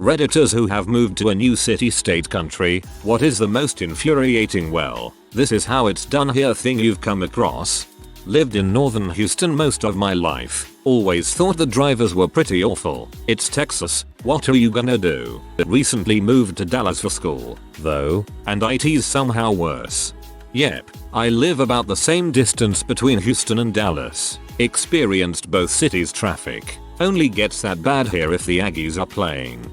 Redditors who have moved to a new city, state, country, what is the most infuriating well, this is how it's done here thing you've come across? Lived in northern Houston most of my life. Always thought the drivers were pretty awful. It's Texas, what are you gonna do? Recently moved to Dallas for school, though, and IT's somehow worse. Yep, I live about the same distance between Houston and Dallas. Experienced both cities' traffic. Only gets that bad here if the Aggies are playing.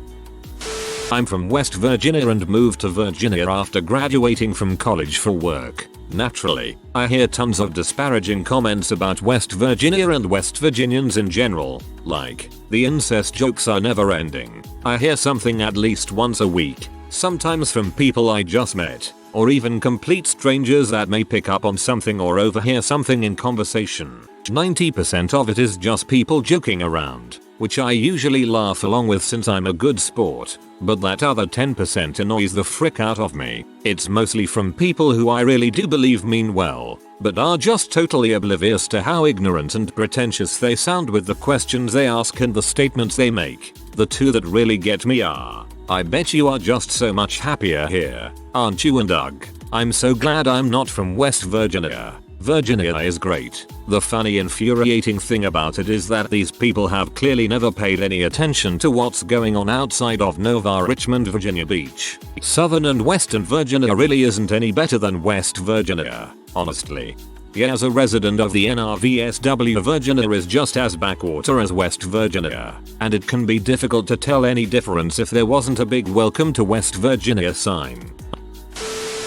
I'm from West Virginia and moved to Virginia after graduating from college for work. Naturally, I hear tons of disparaging comments about West Virginia and West Virginians in general, like, the incest jokes are never ending. I hear something at least once a week, sometimes from people I just met, or even complete strangers that may pick up on something or overhear something in conversation. 90% of it is just people joking around, which I usually laugh along with since I'm a good sport, but that other 10% annoys the frick out of me. It's mostly from people who I really do believe mean well, but are just totally oblivious to how ignorant and pretentious they sound with the questions they ask and the statements they make. The two that really get me are, I bet you are just so much happier here, aren't you, and ugh, I'm so glad I'm not from West Virginia. Virginia is great. The funny, infuriating thing about it is that these people have clearly never paid any attention to what's going on outside of Nova, Richmond, Virginia Beach. Southern and Western Virginia really isn't any better than West Virginia, honestly. Yeah, as a resident of the NRVSW, Virginia is just as backwater as West Virginia, and it can be difficult to tell any difference if there wasn't a big welcome to West Virginia sign.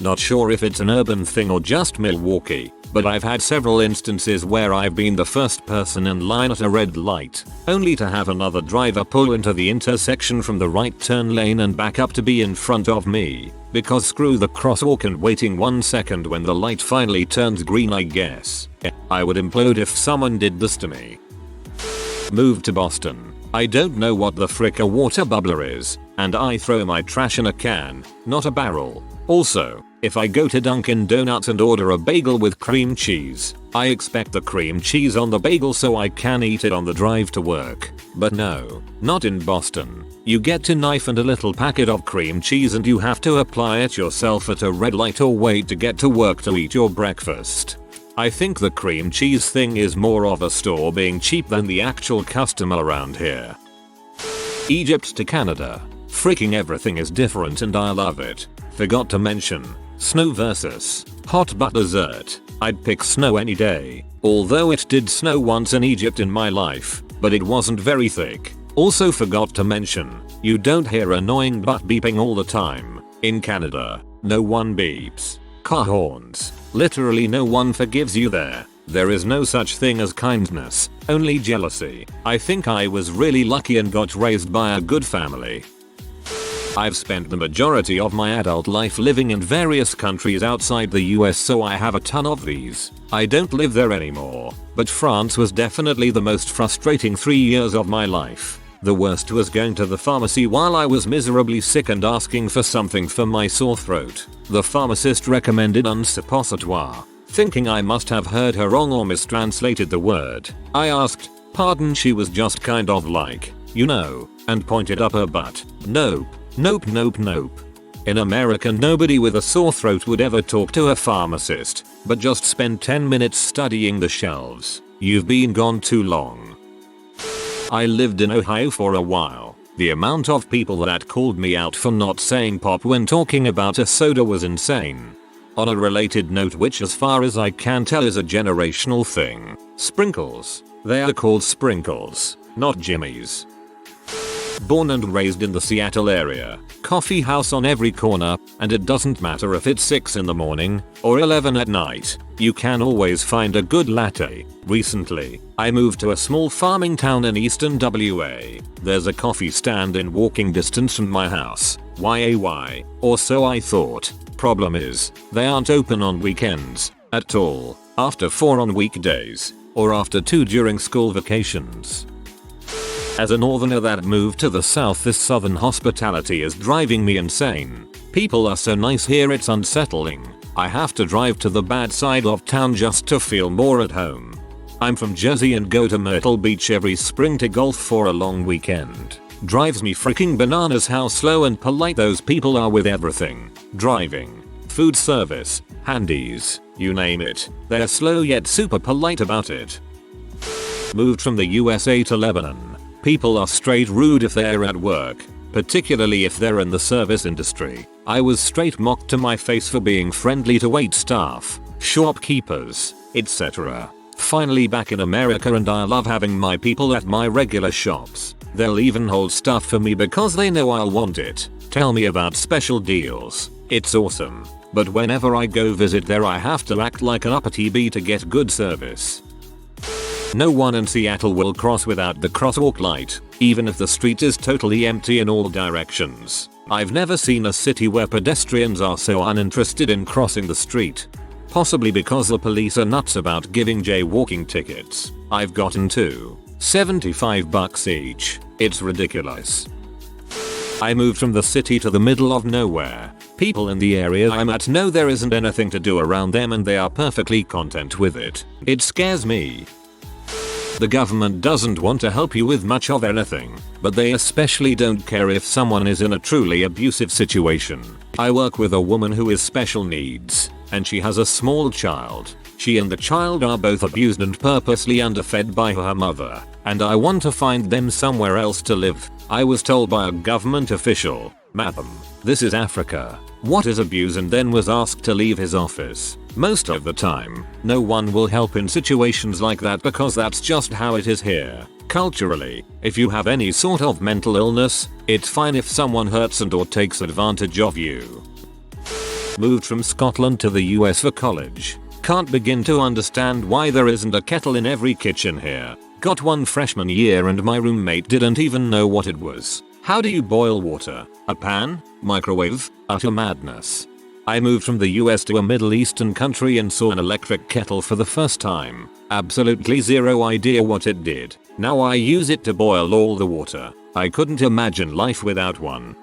Not sure if it's an urban thing or just Milwaukee, but I've had several instances where I've been the first person in line at a red light, only to have another driver pull into the intersection from the right turn lane and back up to be in front of me, because screw the crosswalk and waiting 1 second when the light finally turns green, I guess. I would implode if someone did this to me. Moved to Boston. I don't know what the frick a water bubbler is, and I throw my trash in a can, not a barrel. Also, if I go to Dunkin' Donuts and order a bagel with cream cheese, I expect the cream cheese on the bagel so I can eat it on the drive to work. But no, not in Boston. You get a knife and a little packet of cream cheese and you have to apply it yourself at a red light or wait to get to work to eat your breakfast. I think the cream cheese thing is more of a store being cheap than the actual customer around here. Egypt to Canada. Freaking everything is different and I love it. Forgot to mention, snow versus hot but dessert. I'd pick snow any day. Although it did snow once in Egypt in my life, but it wasn't very thick. Also forgot to mention, you don't hear annoying butt beeping all the time. In Canada, no one beeps. Car horns. Literally no one forgives you there. There is no such thing as kindness, only jealousy. I think I was really lucky and got raised by a good family. I've spent the majority of my adult life living in various countries outside the US, so I have a ton of these. I don't live there anymore, but France was definitely the most frustrating 3 years of my life. The worst was going to the pharmacy while I was miserably sick and asking for something for my sore throat. The pharmacist recommended un suppositoire. Thinking I must have heard her wrong or mistranslated the word, I asked, pardon, she was just kind of like, you know, and pointed up her butt. Nope. Nope, nope, nope. In America, nobody with a sore throat would ever talk to a pharmacist, but just spend 10 minutes studying the shelves. You've been gone too long. I lived in Ohio for a while. The amount of people that called me out for not saying pop when talking about a soda was insane. On a related note, which as far as I can tell is a generational thing, sprinkles. They are called sprinkles, not jimmies. Born and raised in the Seattle area, coffee house on every corner, and it doesn't matter if it's 6 in the morning or 11 at night, you can always find a good latte. Recently, I moved to a small farming town in eastern WA. There's a coffee stand in walking distance from my house, YAY, or so I thought. Problem is, they aren't open on weekends at all, after 4 on weekdays, or after 2 during school vacations. As a northerner that moved to the south, this southern hospitality is driving me insane. People are so nice here, it's unsettling. I have to drive to the bad side of town just to feel more at home. I'm from Jersey and go to Myrtle Beach every spring to golf for a long weekend. Drives me freaking bananas how slow and polite those people are with everything. Driving, food service, handies, you name it. They're slow yet super polite about it. Moved from the USA to Lebanon. People are straight rude if they're at work, particularly if they're in the service industry. I was straight mocked to my face for being friendly to wait staff, shopkeepers, etc. Finally back in America, and I love having my people at my regular shops. They'll even hold stuff for me because they know I'll want it. Tell me about special deals. It's awesome. But whenever I go visit there I have to act like an uppity bee to get good service. No one in Seattle will cross without the crosswalk light, even if the street is totally empty in all directions. I've never seen a city where pedestrians are so uninterested in crossing the street. Possibly because the police are nuts about giving jaywalking tickets. I've gotten two. $75 each. It's ridiculous. I moved from the city to the middle of nowhere. People in the area I'm at know there isn't anything to do around them and they are perfectly content with it. It scares me. The government doesn't want to help you with much of anything, but they especially don't care if someone is in a truly abusive situation. I work with a woman who is special needs, and she has a small child. She and the child are both abused and purposely underfed by her mother, and I want to find them somewhere else to live. I was told by a government official, "Madam, this is Africa. What is abuse?" and then was asked to leave his office. Most of the time, no one will help in situations like that because that's just how it is here. Culturally, if you have any sort of mental illness, it's fine if someone hurts and or takes advantage of you. Moved from Scotland to the US for college. Can't begin to understand why there isn't a kettle in every kitchen here. Got one freshman year and my roommate didn't even know what it was. How do you boil water? A pan? Microwave? Utter madness. I moved from the US to a Middle Eastern country and saw an electric kettle for the first time. Absolutely zero idea what it did. Now I use it to boil all the water. I couldn't imagine life without one.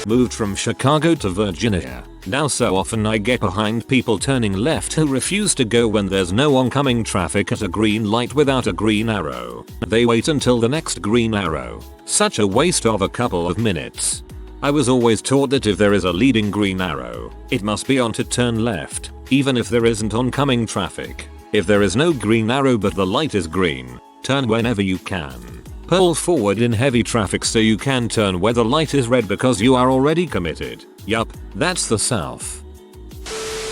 Moved from Chicago to Virginia. Now so often I get behind people turning left who refuse to go when there's no oncoming traffic at a green light without a green arrow. They wait until the next green arrow. Such a waste of a couple of minutes. I was always taught that if there is a leading green arrow, it must be on to turn left, even if there isn't oncoming traffic. If there is no green arrow but the light is green, turn whenever you can. Pull forward in heavy traffic so you can turn where the light is red because you are already committed. Yup, that's the South.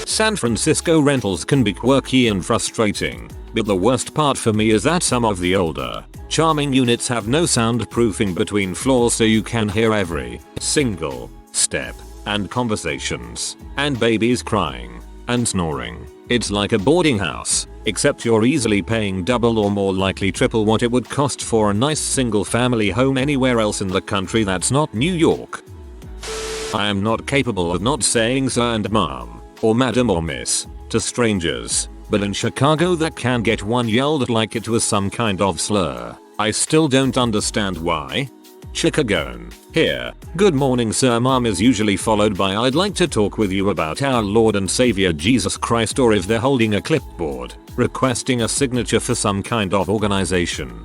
San Francisco rentals can be quirky and frustrating, but the worst part for me is that some of the older, charming units have no soundproofing between floors so you can hear every single step and conversations, and babies crying and snoring. It's like a boarding house, except you're easily paying double or more likely triple what it would cost for a nice single family home anywhere else in the country that's not New York. I am not capable of not saying sir and mom, or madam or miss, to strangers, but in Chicago that can get one yelled at like it was some kind of slur. I still don't understand why. Chicagoan. Here, good morning sir mom is usually followed by I'd like to talk with you about our Lord and Savior Jesus Christ, or if they're holding a clipboard, requesting a signature for some kind of organization.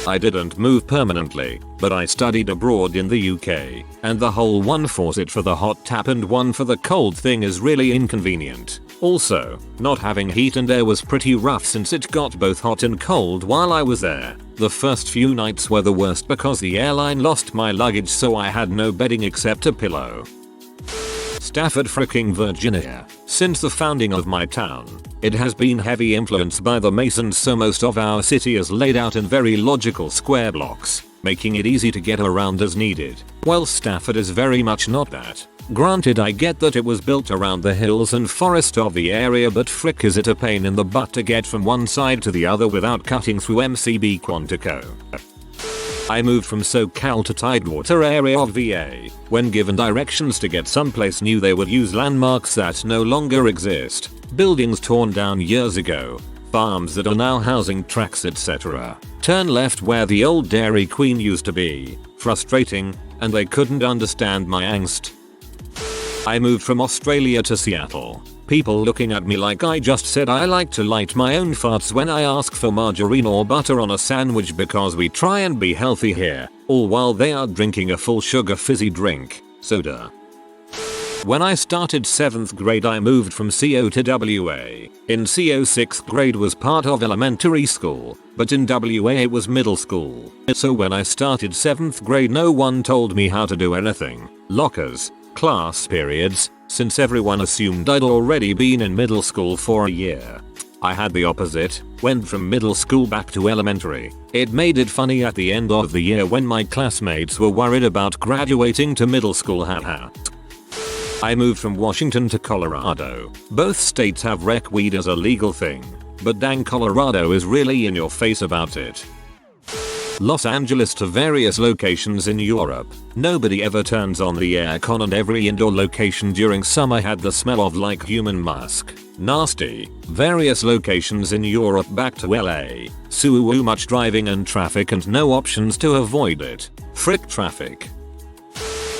I didn't move permanently, but I studied abroad in the UK, and the whole one faucet for the hot tap and one for the cold thing is really inconvenient. Also, not having heat and air was pretty rough since it got both hot and cold while I was there. The first few nights were the worst because the airline lost my luggage, so I had no bedding except a pillow. Stafford fricking Virginia. Since the founding of my town, it has been heavy influenced by the Masons, so most of our city is laid out in very logical square blocks, making it easy to get around as needed. Well, Stafford is very much not that. Granted, I get that it was built around the hills and forest of the area, but frick is it a pain in the butt to get from one side to the other without cutting through MCB Quantico. I moved from SoCal to Tidewater area of VA. When given directions to get someplace new, they would use landmarks that no longer exist, buildings torn down years ago, farms that are now housing tracks, etc. Turn left where the old Dairy Queen used to be. Frustrating, and they couldn't understand my angst. I moved from Australia to Seattle. People looking at me like I just said I like to light my own farts when I ask for margarine or butter on a sandwich because we try and be healthy here, all while they are drinking a full sugar fizzy drink, soda. When I started 7th grade I moved from CO to WA. In CO 6th grade was part of elementary school, but in WA it was middle school. So when I started 7th grade no one told me how to do anything. Lockers, class periods, since everyone assumed I'd already been in middle school for a year. I had the opposite, went from middle school back to elementary. It made it funny at the end of the year when my classmates were worried about graduating to middle school, haha. I moved from Washington to Colorado. Both states have rec weed as a legal thing, but dang Colorado is really in your face about it. Los Angeles to various locations in Europe. Nobody ever turns on the aircon and every indoor location during summer had the smell of like human musk. Nasty. Various locations in Europe back to LA. Suwu much driving and traffic and no options to avoid it. Frick traffic.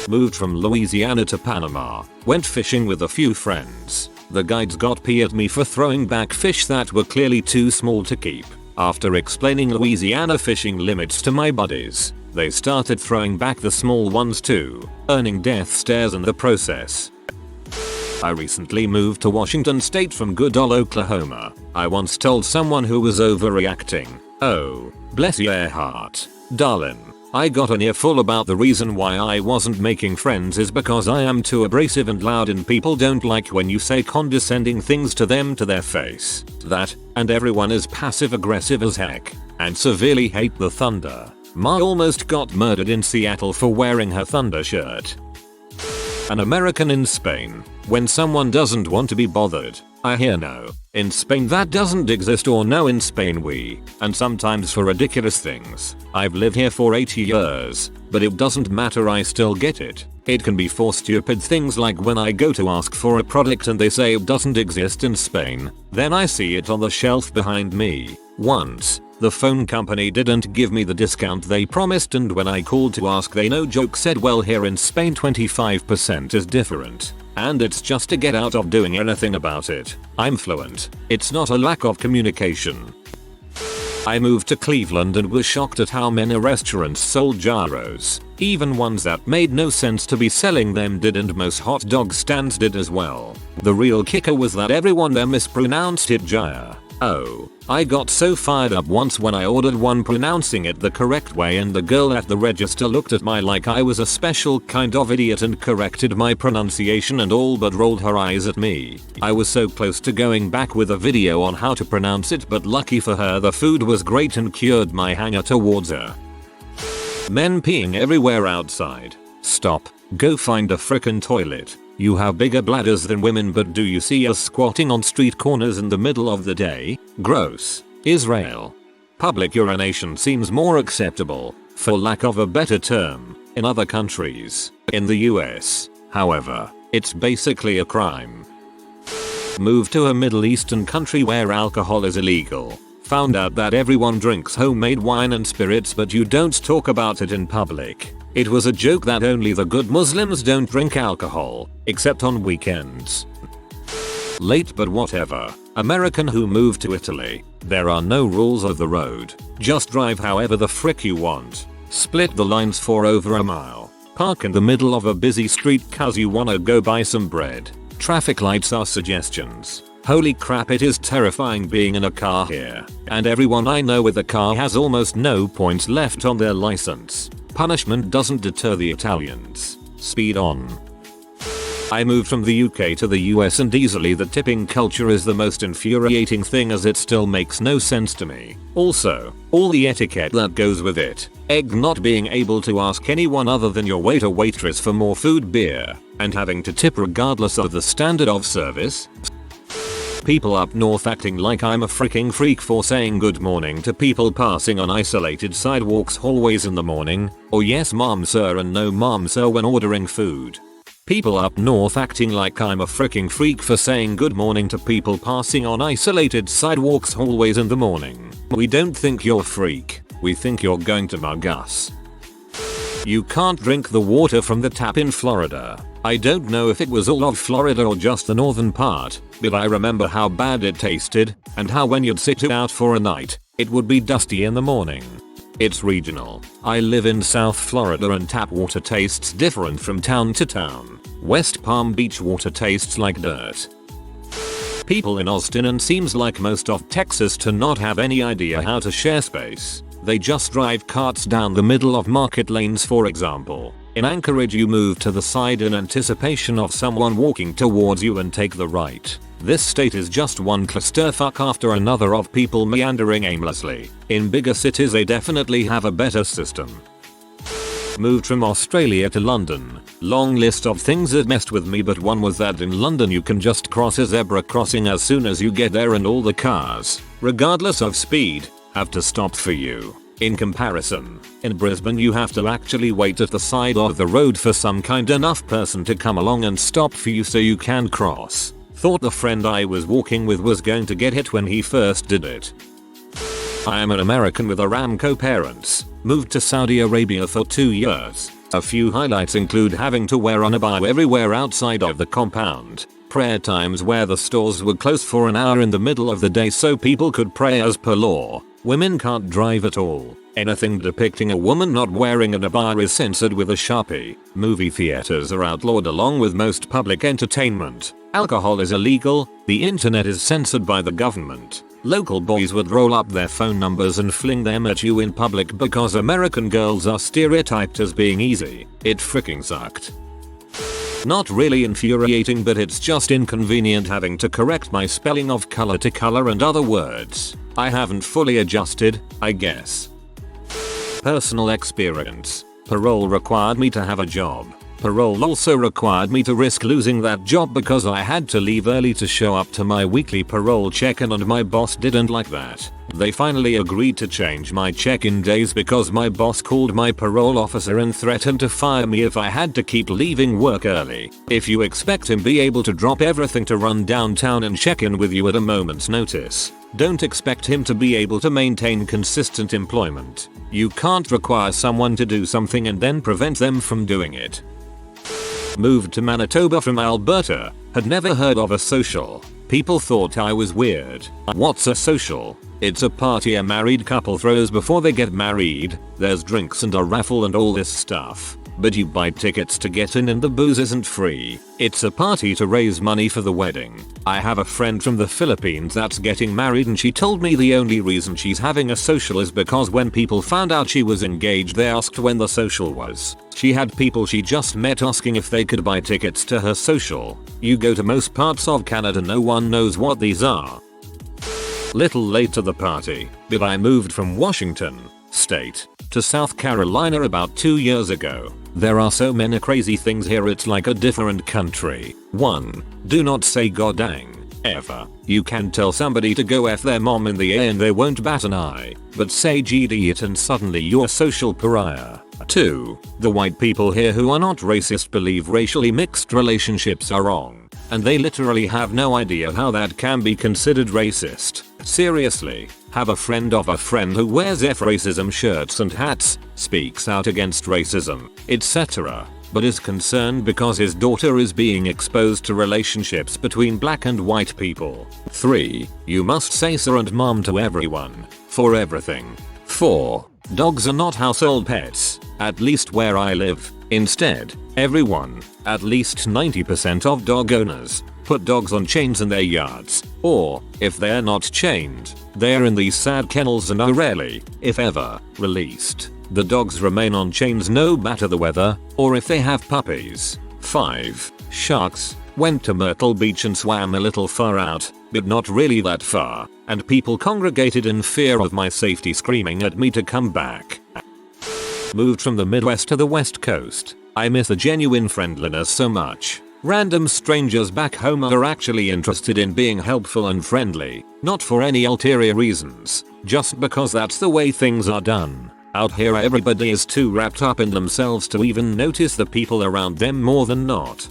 Moved from Louisiana to Panama. Went fishing with a few friends. The guides got pee at me for throwing back fish that were clearly too small to keep. After explaining Louisiana fishing limits to my buddies, they started throwing back the small ones too, earning death stares in the process. I recently moved to Washington State from good ol' Oklahoma. I once told someone who was overreacting, "Oh, bless your heart, darling. I got an earful about the reason why I wasn't making friends is because I am too abrasive and loud and people don't like when you say condescending things to them to their face. That, and everyone is passive aggressive as heck, and severely hate the thunder. Ma almost got murdered in Seattle for wearing her thunder shirt." An American in Spain. When someone doesn't want to be bothered, I hear no. In Spain that doesn't exist or no in Spain we, and sometimes for ridiculous things. I've lived here for 8 years, but it doesn't matter I still get it. It can be for stupid things like when I go to ask for a product and they say it doesn't exist in Spain, then I see it on the shelf behind me. Once, the phone company didn't give me the discount they promised and when I called to ask they no joke said well here in Spain 25% is different. And it's just to get out of doing anything about it. I'm fluent. It's not a lack of communication. I moved to Cleveland and was shocked at how many restaurants sold gyros. Even ones that made no sense to be selling them did and most hot dog stands did as well. The real kicker was that everyone there mispronounced it gyre. Oh, I got so fired up once when I ordered one pronouncing it the correct way and the girl at the register looked at me like I was a special kind of idiot and corrected my pronunciation and all but rolled her eyes at me. I was so close to going back with a video on how to pronounce it but lucky for her the food was great and cured my hanger towards her. Men peeing everywhere outside. Stop. Go find a frickin' toilet. You have bigger bladders than women but do you see us squatting on street corners in the middle of the day? Gross. Israel. Public urination seems more acceptable, for lack of a better term, in other countries. In the US, however, it's basically a crime. Moved to a Middle Eastern country where alcohol is illegal. Found out that everyone drinks homemade wine and spirits but you don't talk about it in public. It was a joke that only the good Muslims don't drink alcohol, except on weekends. Late but whatever. American who moved to Italy. There are no rules of the road. Just drive however the frick you want. Split the lines for over a mile. Park in the middle of a busy street cause you wanna go buy some bread. Traffic lights are suggestions. Holy crap, it is terrifying being in a car here. And everyone I know with a car has almost no points left on their license. Punishment doesn't deter the Italians. Speed on. I moved from the UK to the US and easily the tipping culture is the most infuriating thing as it still makes no sense to me. Also, all the etiquette that goes with it. Egg not being able to ask anyone other than your waiter waitress for more food beer, and having to tip regardless of the standard of service. People up north acting like I'm a freaking freak for saying good morning to people passing on isolated sidewalks hallways in the morning, or yes ma'am sir and no ma'am sir when ordering food. People up north acting like I'm a freaking freak for saying good morning to people passing on isolated sidewalks hallways in the morning. We don't think you're a freak, we think you're going to mug us. You can't drink the water from the tap in Florida. I don't know if it was all of Florida or just the northern part, but I remember how bad it tasted and how when you'd sit it out for a night, it would be dusty in the morning. It's regional. I live in South Florida and tap water tastes different from town to town. West Palm Beach water tastes like dirt. People in Austin and seems like most of Texas to not have any idea how to share space. They just drive carts down the middle of market lanes, for example. In Anchorage you move to the side in anticipation of someone walking towards you and take the right. This state is just one clusterfuck after another of people meandering aimlessly. In bigger cities they definitely have a better system. Moved from Australia to London. Long list of things that messed with me, but one was that in London you can just cross a zebra crossing as soon as you get there and all the cars, regardless of speed, have to stop for you. In comparison, in Brisbane you have to actually wait at the side of the road for some kind enough person to come along and stop for you so you can cross. Thought the friend I was walking with was going to get hit when he first did it. I am an American with Aramco parents. Moved to Saudi Arabia for 2 years. A few highlights include having to wear on a bar everywhere outside of the compound. Prayer times where the stores were closed for an hour in the middle of the day so people could pray as per law. Women can't drive at all. Anything depicting a woman not wearing a niqab is censored with a Sharpie. Movie theaters are outlawed along with most public entertainment. Alcohol is illegal. The internet is censored by the government. Local boys would roll up their phone numbers and fling them at you in public because American girls are stereotyped as being easy. It freaking sucked. Not really infuriating, but it's just inconvenient having to correct my spelling of color to color and other words. I haven't fully adjusted, I guess. Personal experience. Parole required me to have a job. Parole also required me to risk losing that job because I had to leave early to show up to my weekly parole check-in and my boss didn't like that. They finally agreed to change my check-in days because my boss called my parole officer and threatened to fire me if I had to keep leaving work early. If you expect him to be able to drop everything to run downtown and check in with you at a moment's notice, don't expect him to be able to maintain consistent employment. You can't require someone to do something and then prevent them from doing it. Moved to Manitoba from Alberta. Had never heard of a social. People thought I was weird. What's a social? It's a party a married couple throws before they get married. There's drinks and a raffle and all this stuff. But you buy tickets to get in and the booze isn't free. It's a party to raise money for the wedding. I have a friend from the Philippines that's getting married and she told me the only reason she's having a social is because when people found out she was engaged they asked when the social was. She had people she just met asking if they could buy tickets to her social. You go to most parts of Canada, no one knows what these are. Little late to the party, but I moved from Washington State to South Carolina about 2 years ago. There are so many crazy things here, it's like a different country. 1. Do not say god dang, ever. You can tell somebody to go F their mom in the air and they won't bat an eye, but say GD it and suddenly you're a social pariah. 2. The white people here who are not racist believe racially mixed relationships are wrong, and they literally have no idea how that can be considered racist. Seriously, have a friend of a friend who wears F racism shirts and hats, speaks out against racism, etc., but is concerned because his daughter is being exposed to relationships between black and white people. 3. You must say sir and mom to everyone, for everything. 4. Dogs are not household pets, at least where I live. Instead, everyone, at least 90% of dog owners, put dogs on chains in their yards, or, if they're not chained, they're in these sad kennels and are rarely, if ever, released. The dogs remain on chains no matter the weather, or if they have puppies. 5. Sharks. Went to Myrtle Beach and swam a little far out, but not really that far, and people congregated in fear of my safety screaming at me to come back. Moved from the Midwest to the West Coast. I miss the genuine friendliness so much. Random strangers back home are actually interested in being helpful and friendly, not for any ulterior reasons, just because that's the way things are done. Out here everybody is too wrapped up in themselves to even notice the people around them more than not.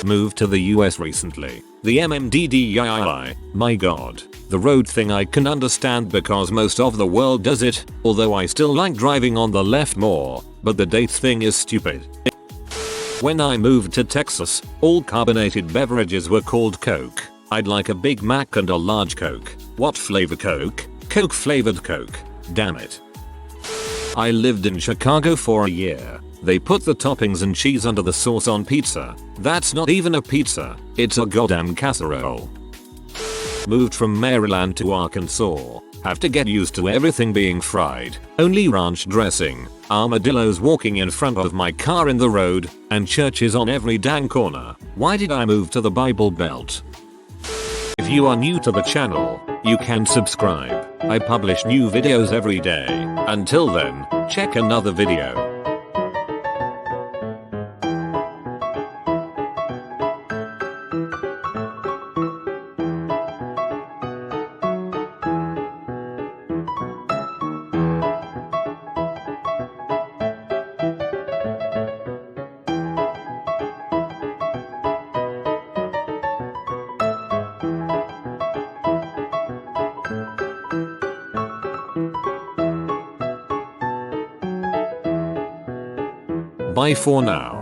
Moved to the US recently. The MMDDII, my god. The road thing I can understand because most of the world does it, although I still like driving on the left more, but the date thing is stupid. When I moved to Texas, all carbonated beverages were called Coke. I'd like a Big Mac and a large Coke. What flavor Coke? Coke flavored Coke. Damn it. I lived in Chicago for a year. They put the toppings and cheese under the sauce on pizza. That's not even a pizza. It's a goddamn casserole. Moved from Maryland to Arkansas. Have to get used to everything being fried. Only ranch dressing. Armadillos walking in front of my car in the road. And churches on every dang corner. Why did I move to the Bible Belt? If you are new to the channel, you can subscribe. I publish new videos every day. Until then, check another video. Bye for now.